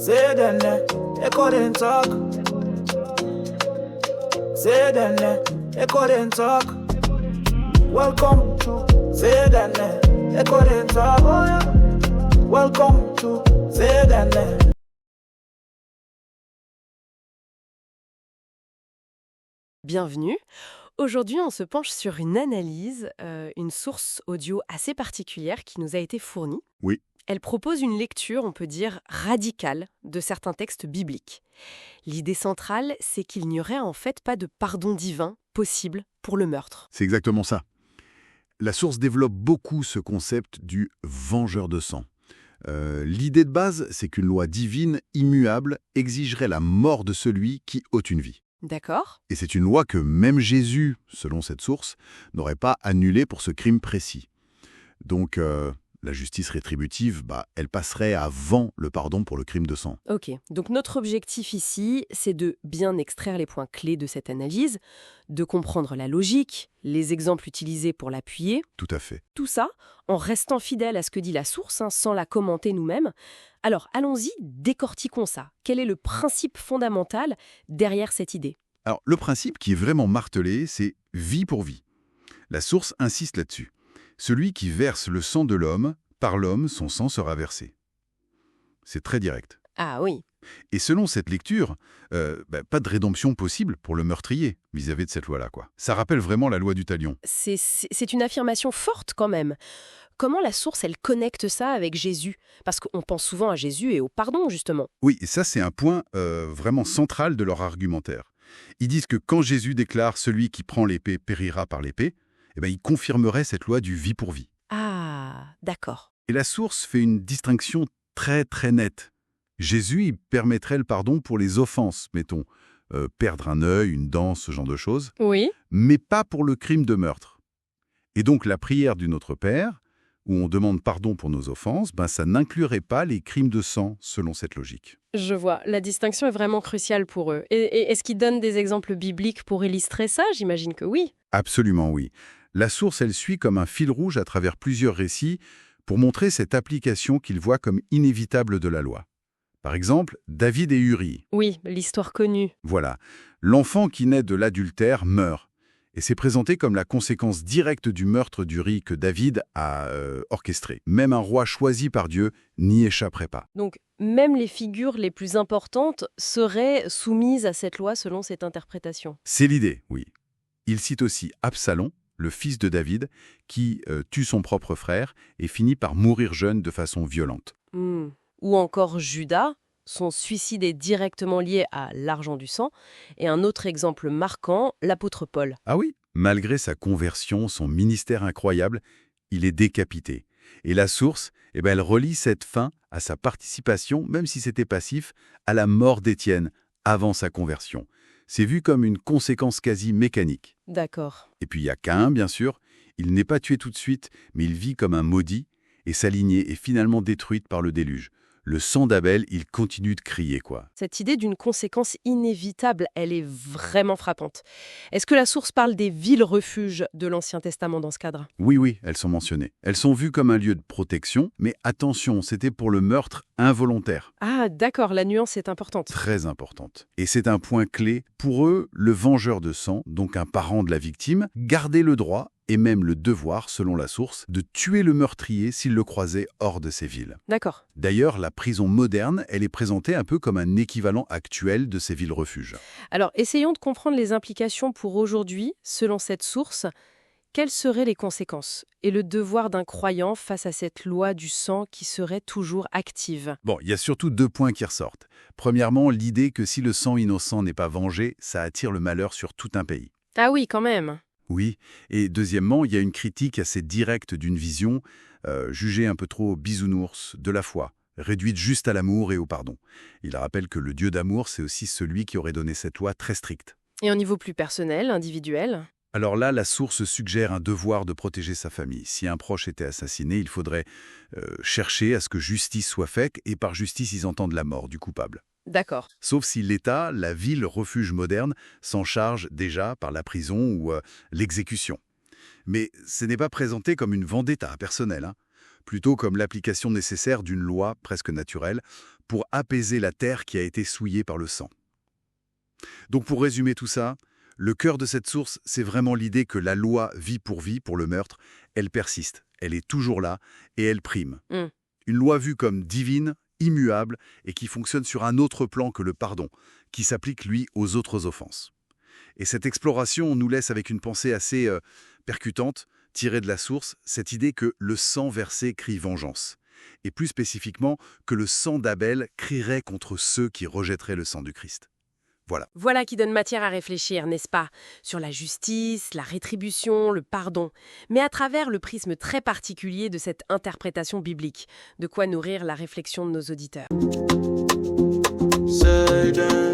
Say them they couldn't talk. Say them they couldn't talk. Welcome to Say them they couldn't talk. Oh, yeah. Welcome to Say them. Bienvenue. Aujourd'hui, on se penche sur une analyse, une source audio assez particulière qui nous a été fournie. Oui. Elle propose une lecture, on peut dire, radicale de certains textes bibliques. L'idée centrale, c'est qu'il n'y aurait en fait pas de pardon divin possible pour le meurtre. C'est exactement ça. La source développe beaucoup ce concept du vengeur de sang. L'idée de base, c'est qu'une loi divine, immuable, exigerait la mort de celui qui ôte une vie. D'accord ? Et c'est une loi que même Jésus, selon cette source, n'aurait pas annulée pour ce crime précis. Donc, la justice rétributive, elle passerait avant le pardon pour le crime de sang. Ok, donc notre objectif ici, c'est de bien extraire les points clés de cette analyse, de comprendre la logique, les exemples utilisés pour l'appuyer. Tout à fait. Tout ça en restant fidèle à ce que dit la source, sans la commenter nous-mêmes. Alors, allons-y, décortiquons ça. Quel est le principe fondamental derrière cette idée ? Alors, le principe qui est vraiment martelé, c'est vie pour vie. La source insiste là-dessus. Celui qui verse le sang de l'homme, par l'homme, son sang sera versé. C'est très direct. Ah oui. Et selon cette lecture, pas de rédemption possible pour le meurtrier vis-à-vis de cette loi-là, quoi. Ça rappelle vraiment la loi du talion. C'est une affirmation forte quand même. Comment la source, elle connecte ça avec Jésus ? Parce qu'on pense souvent à Jésus et au pardon, justement. Oui, et ça, c'est un point vraiment central de leur argumentaire. Ils disent que quand Jésus déclare « celui qui prend l'épée périra par l'épée », il confirmerait cette loi du vie pour vie. Ah, d'accord. Et la source fait une distinction très très nette. Jésus, il permettrait le pardon pour les offenses, mettons, perdre un œil, une dent, ce genre de choses, Oui. mais pas pour le crime de meurtre. Et donc la prière du Notre Père, où on demande pardon pour nos offenses, ça n'inclurait pas les crimes de sang, selon cette logique. Je vois. La distinction est vraiment cruciale pour eux. Et est-ce qu'ils donnent des exemples bibliques pour illustrer ça ? J'imagine que oui. Absolument oui. La source, elle suit comme un fil rouge à travers plusieurs récits pour montrer cette application qu'ils voient comme inévitable de la loi. Par exemple, David et Urie. Oui, l'histoire connue. Voilà. L'enfant qui naît de l'adultère meurt. Et c'est présenté comme la conséquence directe du meurtre d'Urie que David a orchestré. Même un roi choisi par Dieu n'y échapperait pas. Donc, même les figures les plus importantes seraient soumises à cette loi selon cette interprétation. C'est l'idée, oui. Il cite aussi Absalom, le fils de David, qui tue son propre frère et finit par mourir jeune de façon violente. Ou encore Judas, son suicide est directement lié à l'argent du sang. Et un autre exemple marquant, l'apôtre Paul. Ah oui, malgré sa conversion, son ministère incroyable, il est décapité. Et la source, elle relie cette fin à sa participation, même si c'était passif, à la mort d'Étienne avant sa conversion. C'est vu comme une conséquence quasi mécanique. D'accord. Et puis il y a Caïn, bien sûr. Il n'est pas tué tout de suite, mais il vit comme un maudit, et sa lignée est finalement détruite par le déluge. Le sang d'Abel, il continue de crier, quoi. Cette idée d'une conséquence inévitable, elle est vraiment frappante. Est-ce que la source parle des villes refuges de l'Ancien Testament dans ce cadre ? Oui, elles sont mentionnées. Elles sont vues comme un lieu de protection, mais attention, c'était pour le meurtre involontaire. Ah, d'accord, la nuance est importante. Très importante. Et c'est un point clé. Pour eux, le vengeur de sang, donc un parent de la victime, gardait le droit et même le devoir, selon la source, de tuer le meurtrier s'il le croisait hors de ces villes. D'accord. D'ailleurs, la prison moderne, elle est présentée un peu comme un équivalent actuel de ces villes-refuges. Alors, essayons de comprendre les implications pour aujourd'hui, selon cette source. Quelles seraient les conséquences et le devoir d'un croyant face à cette loi du sang qui serait toujours active ? Bon, il y a surtout 2 points qui ressortent. Premièrement, l'idée que si le sang innocent n'est pas vengé, ça attire le malheur sur tout un pays. Ah oui, quand même. Oui, et deuxièmement, il y a une critique assez directe d'une vision, jugée un peu trop bisounours, de la foi, réduite juste à l'amour et au pardon. Il rappelle que le Dieu d'amour, c'est aussi celui qui aurait donné cette loi très stricte. Et au niveau plus personnel, individuel ? Alors là, la source suggère un devoir de protéger sa famille. Si un proche était assassiné, il faudrait chercher à ce que justice soit faite, et par justice, ils entendent la mort du coupable. D'accord. Sauf si l'État, la ville refuge moderne, s'en charge déjà par la prison ou l'exécution. Mais ce n'est pas présenté comme une vendetta personnelle, plutôt comme l'application nécessaire d'une loi presque naturelle pour apaiser la terre qui a été souillée par le sang. Donc pour résumer tout ça, le cœur de cette source, c'est vraiment l'idée que la loi vie pour le meurtre, elle persiste, elle est toujours là et elle prime. Une loi vue comme divine, immuable et qui fonctionne sur un autre plan que le pardon, qui s'applique, lui, aux autres offenses. Et cette exploration nous laisse avec une pensée assez percutante, tirée de la source, cette idée que le sang versé crie vengeance. Et plus spécifiquement, que le sang d'Abel crierait contre ceux qui rejetteraient le sang du Christ. Voilà. Voilà qui donne matière à réfléchir, n'est-ce pas? Sur la justice, la rétribution, le pardon. Mais à travers le prisme très particulier de cette interprétation biblique. De quoi nourrir la réflexion de nos auditeurs. Say that.